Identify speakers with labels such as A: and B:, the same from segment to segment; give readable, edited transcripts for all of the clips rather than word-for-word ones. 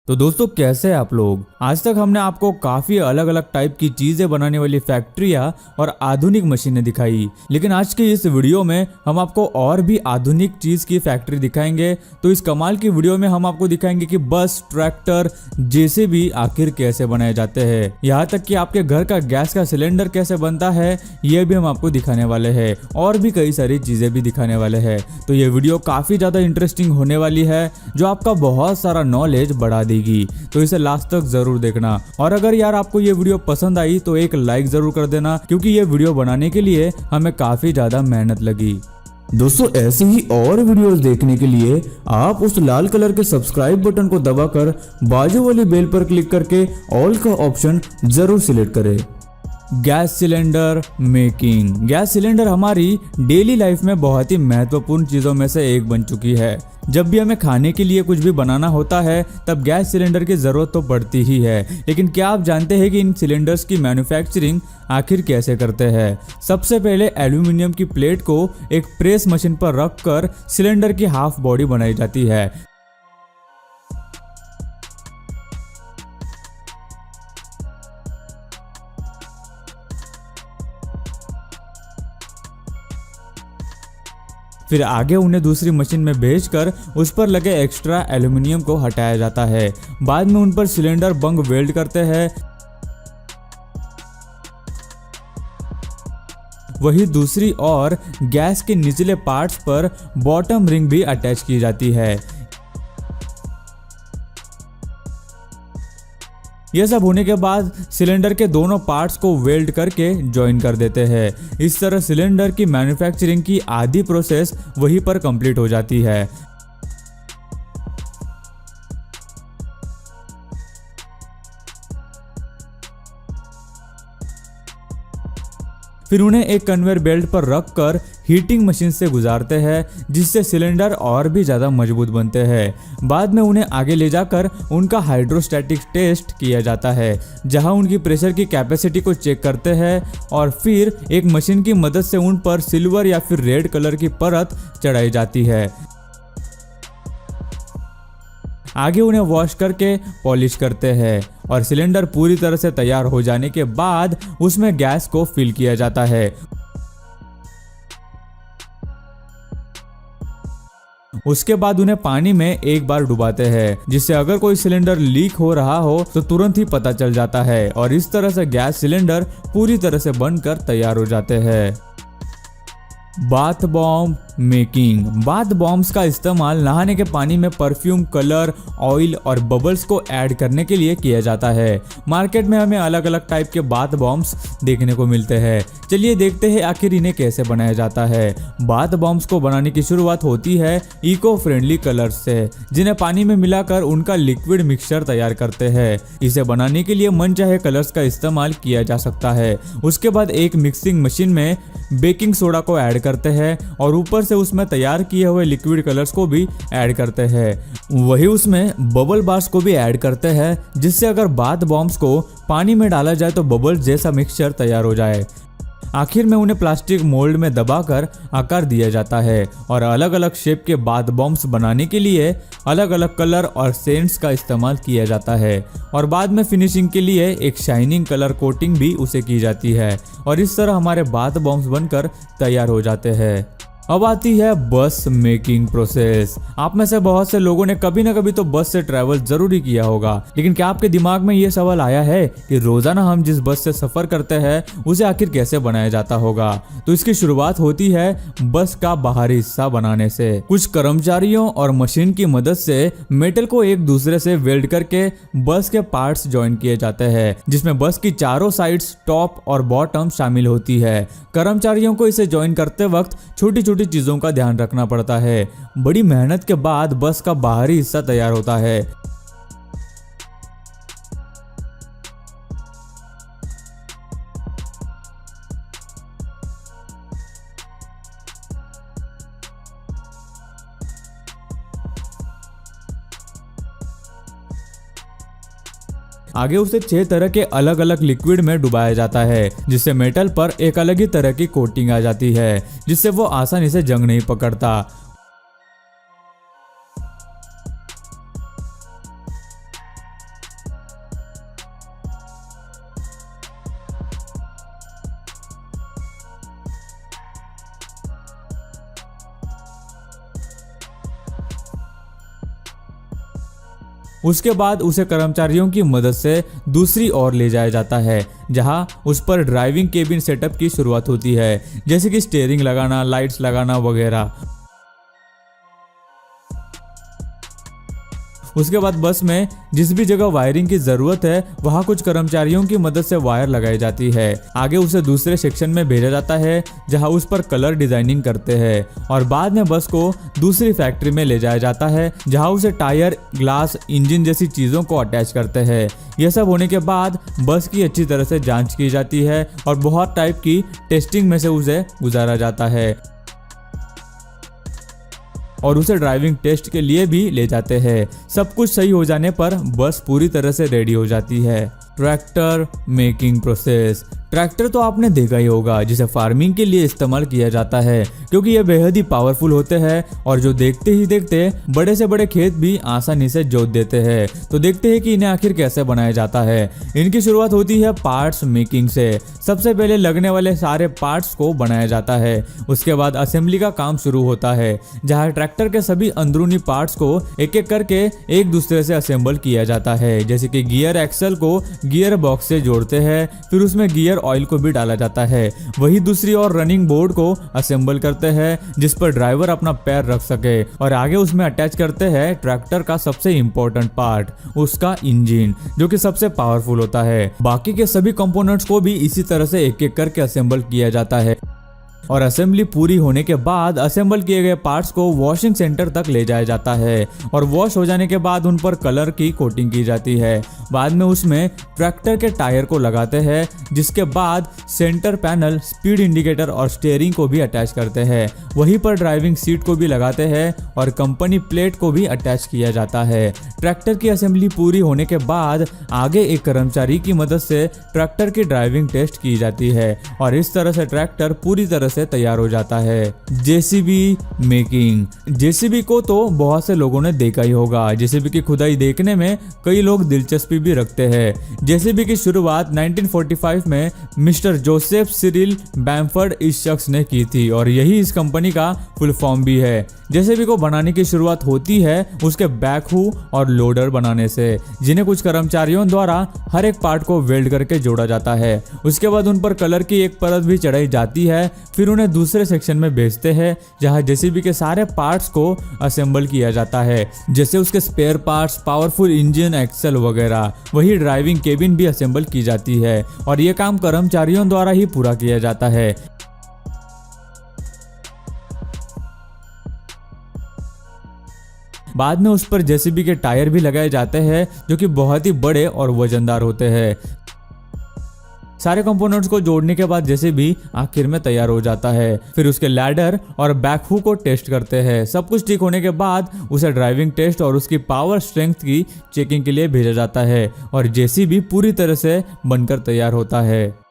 A: तो दोस्तों कैसे हैं आप लोग। आज तक हमने आपको काफी अलग अलग टाइप की चीजें बनाने वाली फैक्ट्रियां और आधुनिक मशीनें दिखाई, लेकिन आज के इस वीडियो में हम आपको और भी आधुनिक चीज की फैक्ट्री दिखाएंगे। तो इस कमाल की वीडियो में हम आपको दिखाएंगे कि बस, ट्रैक्टर, जेसीबी आखिर कैसे बनाए जाते हैं। यहाँ तक कि आपके घर का गैस का सिलेंडर कैसे बनता है ये भी हम आपको दिखाने वाले हैं, और भी कई सारी चीजें भी दिखाने वाले हैं। तो ये वीडियो काफी ज्यादा इंटरेस्टिंग होने वाली है, जो आपका बहुत सारा नॉलेज बढ़ा देगी। तो इसे लास्ट तक जरूर देखना। और अगर यार आपको ये वीडियो पसंद आई तो एक लाइक जरूर कर देना, क्योंकि ये वीडियो बनाने के लिए हमें काफी ज्यादा मेहनत लगी।
B: दोस्तों ऐसे ही और वीडियोस देखने के लिए आप उस लाल कलर के सब्सक्राइब बटन को दबाकर बाजू वाली बेल पर क्लिक करके ऑल का ऑप्शन जरूर सिलेक्ट करें।
A: Gas cylinder making. Gas cylinder हमारी डेली लाइफ में बहुत ही महत्वपूर्ण चीज़ों में से एक बन चुकी है। जब भी हमें खाने के लिए कुछ भी बनाना होता है तब गैस सिलेंडर की ज़रूरत तो पड़ती ही है, लेकिन क्या आप जानते हैं कि इन सिलेंडर्स की मैन्युफैक्चरिंग आखिर कैसे करते हैं। सबसे पहले एल्यूमिनियम की प्लेट को एक प्रेस मशीन पर रख कर सिलेंडर की हाफ बॉडी बनाई जाती है। फिर आगे उन्हें दूसरी मशीन में भेजकर उस पर लगे एक्स्ट्रा एल्यूमिनियम को हटाया जाता है। बाद में उन पर सिलेंडर बंग वेल्ड करते हैं। वही दूसरी ओर गैस के निचले पार्ट्स पर बॉटम रिंग भी अटैच की जाती है। यह सब होने के बाद सिलेंडर के दोनों पार्ट्स को वेल्ड करके जॉइन कर देते हैं। इस तरह सिलेंडर की मैन्युफैक्चरिंग की आधी प्रोसेस वहीं पर कंप्लीट हो जाती है। फिर उन्हें एक कन्वेयर बेल्ट पर रखकर हीटिंग मशीन से गुजारते हैं, जिससे सिलेंडर और भी ज़्यादा मजबूत बनते हैं। बाद में उन्हें आगे ले जाकर उनका हाइड्रोस्टैटिक टेस्ट किया जाता है, जहां उनकी प्रेशर की कैपेसिटी को चेक करते हैं और फिर एक मशीन की मदद से उन पर सिल्वर या फिर रेड कलर की परत चढ़ाई जाती है। आगे उन्हें वॉश करके पॉलिश करते हैं और सिलेंडर पूरी तरह से तैयार हो जाने के बाद उसमें गैस को फिल किया जाता है। उसके बाद उन्हें पानी में एक बार डुबाते हैं, जिससे अगर कोई सिलेंडर लीक हो रहा हो तो तुरंत ही पता चल जाता है, और इस तरह से गैस सिलेंडर पूरी तरह से बनकर तैयार हो जाते हैं। Bath bomb making. Bath bombs का इस्तेमाल नहाने के पानी में परफ्यूम, कलर, ऑयल और बबल्स को ऐड करने के लिए किया जाता है। मार्केट में हमें अलग अलग टाइप के बाथ बॉम्ब्स देखने को मिलते हैं। चलिए देखते हैं आखिर इन्हें कैसे बनाया जाता है। बाथ बॉम्ब्स को बनाने की शुरुआत होती है इको फ्रेंडली कलर्स से, जिन्हें पानी में मिलाकर उनका लिक्विड मिक्सचर तैयार करते हैं। इसे बनाने के लिए मनचाहे कलर्स का इस्तेमाल किया जा सकता है। उसके बाद एक मिक्सिंग मशीन में बेकिंग सोडा को ऐड करते हैं और ऊपर से उसमें तैयार किए हुए लिक्विड कलर्स को भी ऐड करते हैं। वही उसमें बबल बार्स को भी ऐड करते हैं, जिससे अगर बाथ बॉम्ब्स को पानी में डाला जाए तो बबल जैसा मिक्सचर तैयार हो जाए। आखिर में उन्हें प्लास्टिक मोल्ड में दबाकर आकार दिया जाता है और अलग अलग शेप के बाथ बॉम्ब्स बनाने के लिए अलग अलग कलर और सेंट्स का इस्तेमाल किया जाता है, और बाद में फिनिशिंग के लिए एक शाइनिंग कलर कोटिंग भी उसे की जाती है, और इस तरह हमारे बाथ बॉम्ब्स बनकर तैयार हो जाते हैं। अब आती है बस मेकिंग प्रोसेस। आप में से बहुत से लोगों ने कभी ना कभी तो बस से ट्रैवल जरूर किया होगा, लेकिन क्या आपके दिमाग में ये सवाल आया है कि रोजाना हम जिस बस से सफर करते हैं उसे आखिर कैसे बनाया जाता होगा। तो इसकी शुरुआत होती है बस का बाहरी हिस्सा बनाने से। कुछ कर्मचारियों और मशीन की मदद से मेटल को एक दूसरे से वेल्ड करके बस के पार्ट्स ज्वाइन किए जाते हैं, जिसमें बस की चारों साइड्स, टॉप और बॉटम शामिल होती है। कर्मचारियों को इसे ज्वाइन करते वक्त छोटी छोटी चीजों का ध्यान रखना पड़ता है। बड़ी मेहनत के बाद बस का बाहरी हिस्सा तैयार होता है। आगे उसे 6 तरह के अलग अलग लिक्विड में डुबाया जाता है, जिससे मेटल पर एक अलग ही तरह की कोटिंग आ जाती है, जिससे वो आसानी से जंग नहीं पकड़ता। उसके बाद उसे कर्मचारियों की मदद से दूसरी ओर ले जाया जाता है, जहां उस पर ड्राइविंग केबिन सेटअप की शुरुआत होती है, जैसे कि स्टीयरिंग लगाना, लाइट्स लगाना वगैरह। उसके बाद बस में जिस भी जगह वायरिंग की जरूरत है वहां कुछ कर्मचारियों की मदद से वायर लगाई जाती है। आगे उसे दूसरे सेक्शन में भेजा जाता है जहां उस पर कलर डिजाइनिंग करते हैं और बाद में बस को दूसरी फैक्ट्री में ले जाया जाता है जहां उसे टायर, ग्लास, इंजन जैसी चीजों को अटैच करते हैं। यह सब होने के बाद बस की अच्छी तरह से जांच की जाती है और बहुत टाइप की टेस्टिंग में से उसे गुजारा जाता है और उसे ड्राइविंग टेस्ट के लिए भी ले जाते हैं। सब कुछ सही हो जाने पर बस पूरी तरह से रेडी हो जाती है। Tractor making process. ट्रैक्टर तो आपने देखा ही होगा, जिसे फार्मिंग के लिए इस्तेमाल किया जाता है क्योंकि ये बेहद ही पावरफुल होते हैं और जो देखते ही देखते बड़े से बड़े खेत भी आसानी से जोत देते हैं। तो देखते हैं कि इन्हें आखिर कैसे बनाया जाता है। इनकी शुरुआत होती है पार्ट्स मेकिंग से। सबसे पहले लगने वाले सारे पार्ट्स को बनाया जाता है। उसके बाद असेंबली का काम शुरू होता है जहाँ ट्रैक्टर के सभी अंदरूनी पार्ट्स को एक एक करके एक दूसरे से असेंबल किया जाता है, जैसे कि गियर एक्सल को गियर बॉक्स से जोड़ते हैं, फिर उसमें गियर ऑयल को भी डाला जाता है। वही दूसरी ओर रनिंग बोर्ड को असेंबल करते हैं जिस पर ड्राइवर अपना पैर रख सके और आगे उसमें अटैच करते हैं ट्रैक्टर का सबसे इंपॉर्टेंट पार्ट, उसका इंजन, जो कि सबसे पावरफुल होता है। बाकी के सभी कंपोनेंट्स को भी इसी तरह से एक एक करके असेंबल किया जाता है और असेंबली पूरी होने के बाद असेंबल किए गए पार्ट्स को वॉशिंग सेंटर तक ले जाया जाता है और वॉश हो जाने के बाद उन पर कलर की कोटिंग की जाती है। बाद में उसमें ट्रैक्टर के टायर को लगाते हैं, जिसके बाद सेंटर पैनल, स्पीड इंडिकेटर और स्टीयरिंग को भी अटैच करते हैं। वहीं पर ड्राइविंग सीट को भी लगाते हैं और कंपनी प्लेट को भी अटैच किया जाता है। ट्रैक्टर की असेंबली पूरी होने के बाद आगे एक कर्मचारी की मदद से ट्रैक्टर की ड्राइविंग टेस्ट की जाती है और इस तरह से ट्रैक्टर पूरी तरह से तैयार हो जाता है। JCB making. जेसीबी को तो बहुत से लोगों ने देखा ही होगा। जेसीबी की खुदाई देखने में कई लोग दिलचस्पी भी रखते हैं। जेसीबी की शुरुआत 1945 में मिस्टर जोसेफ सिरिल बैम्फर्ड इस शख्स ने की थी और यही इस कंपनी का फुल फॉर्म भी है। जेसीबी को बनाने की शुरुआत होती है उसके बैकहू और लोडर बनाने से, जिन्हें कुछ कर्मचारियों द्वारा हर एक पार्ट को वेल्ड करके जोड़ा जाता है। उसके बाद उन पर कलर की एक परत भी चढ़ाई जाती है, फिर उन्हें दूसरे सेक्शन में भेजते हैं जहां जेसीबी के सारे पार्ट्स को असेंबल किया जाता है, जैसे उसके spare parts, powerful engine, axle वगैरह। वही ड्राइविंग केबिन भी असेंबल की जाती है और यह काम कर्मचारियों द्वारा ही पूरा किया जाता है। बाद में उस पर जेसीबी के टायर भी लगाए जाते हैं जो कि बहुत ही बड़े और वजनदार होते हैं। सारे कंपोनेंट्स को जोड़ने के बाद जेसीबी आखिर में तैयार हो जाता है। फिर उसके लैडर और बैकहू को टेस्ट करते हैं। सब कुछ ठीक होने के बाद उसे ड्राइविंग टेस्ट और उसकी पावर स्ट्रेंथ की चेकिंग के लिए भेजा जाता है और जेसीबी पूरी तरह से बनकर तैयार होता है।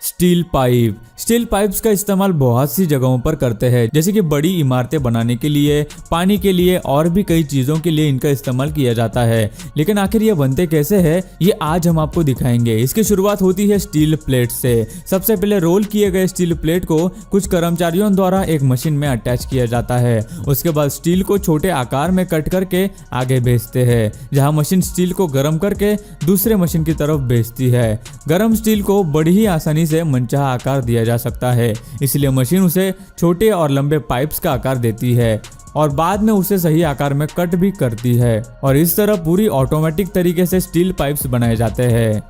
A: Steel pipe. स्टील पाइप्स का इस्तेमाल बहुत सी जगहों पर करते हैं, जैसे कि बड़ी इमारतें बनाने के लिए, पानी के लिए और भी कई चीजों के लिए इनका इस्तेमाल किया जाता है। लेकिन आखिर ये बनते कैसे हैं, ये आज हम आपको दिखाएंगे। इसकी शुरुआत होती है स्टील प्लेट से। सबसे पहले रोल किए गए स्टील प्लेट को कुछ कर्मचारियों द्वारा एक मशीन में अटैच किया जाता है। उसके बाद स्टील को छोटे आकार में कट करके आगे भेजते हैं, जहाँ मशीन स्टील को गर्म करके दूसरे मशीन की तरफ भेजती है। गर्म स्टील को बड़ी ही आसानी से मनचाहा आकार दिया जा सकता है, इसलिए मशीन उसे छोटे और लंबे पाइप्स का आकार देती है और बाद में उसे सही आकार में कट भी करती है और इस तरह पूरी ऑटोमेटिक तरीके से स्टील पाइप्स बनाए जाते हैं।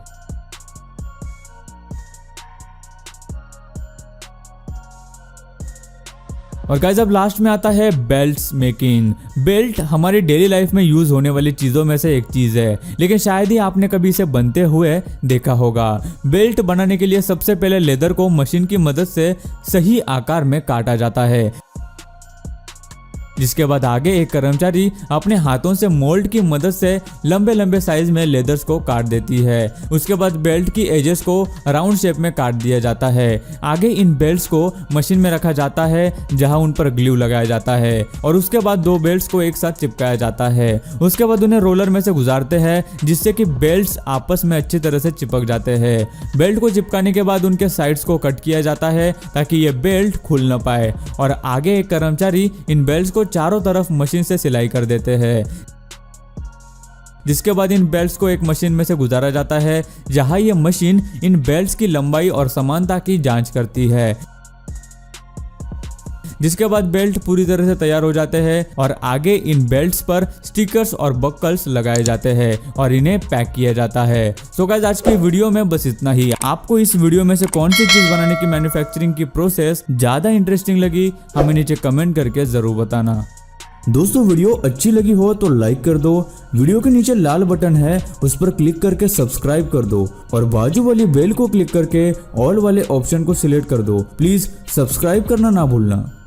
A: और गाइस अब लास्ट में आता है बेल्ट्स मेकिंग। बेल्ट हमारी डेली लाइफ में यूज होने वाली चीजों में से एक चीज है, लेकिन शायद ही आपने कभी इसे बनते हुए देखा होगा। बेल्ट बनाने के लिए सबसे पहले लेदर को मशीन की मदद से सही आकार में काटा जाता है, जिसके बाद आगे एक कर्मचारी अपने हाथों से मोल्ड की मदद से लंबे लंबे साइज में लेदर्स को काट देती है। उसके बाद बेल्ट की एजेस को राउंड शेप में काट दिया जाता है। आगे इन बेल्ट्स को मशीन में रखा जाता है जहां उन पर ग्लू लगाया जाता है और उसके बाद दो बेल्ट्स को एक साथ चिपकाया जाता है। उसके बाद उन्हें रोलर में से गुजारते हैं जिससे कि बेल्ट्स आपस में अच्छी तरह से चिपक जाते हैं। बेल्ट को चिपकाने के बाद उनके साइड्स को कट किया जाता है ताकि ये बेल्ट खुल न पाए और आगे एक कर्मचारी इन बेल्ट्स को चारों तरफ मशीन से सिलाई कर देते हैं। जिसके बाद इन बेल्ट्स को एक मशीन में से गुजारा जाता है, जहां ये मशीन इन बेल्ट्स की लंबाई और समानता की जांच करती है। जिसके बाद बेल्ट पूरी तरह से तैयार हो जाते हैं और आगे इन बेल्ट्स पर स्टिकर्स और बकल्स लगाए जाते हैं और इन्हें पैक किया जाता है। सो गाइस, आज की वीडियो में बस इतना ही। आपको इस वीडियो में से कौन सी चीज बनाने की मैन्युफैक्चरिंग की प्रोसेस ज्यादा इंटरेस्टिंग लगी, हमें नीचे कमेंट करके जरूर बताना।
B: दोस्तों, वीडियो अच्छी लगी हो तो लाइक कर दो, वीडियो के नीचे लाल बटन है उस पर क्लिक करके सब्सक्राइब कर दो और बाजू वाली बेल को क्लिक करके ऑल वाले ऑप्शन को सिलेक्ट कर दो। प्लीज सब्सक्राइब करना ना भूलना।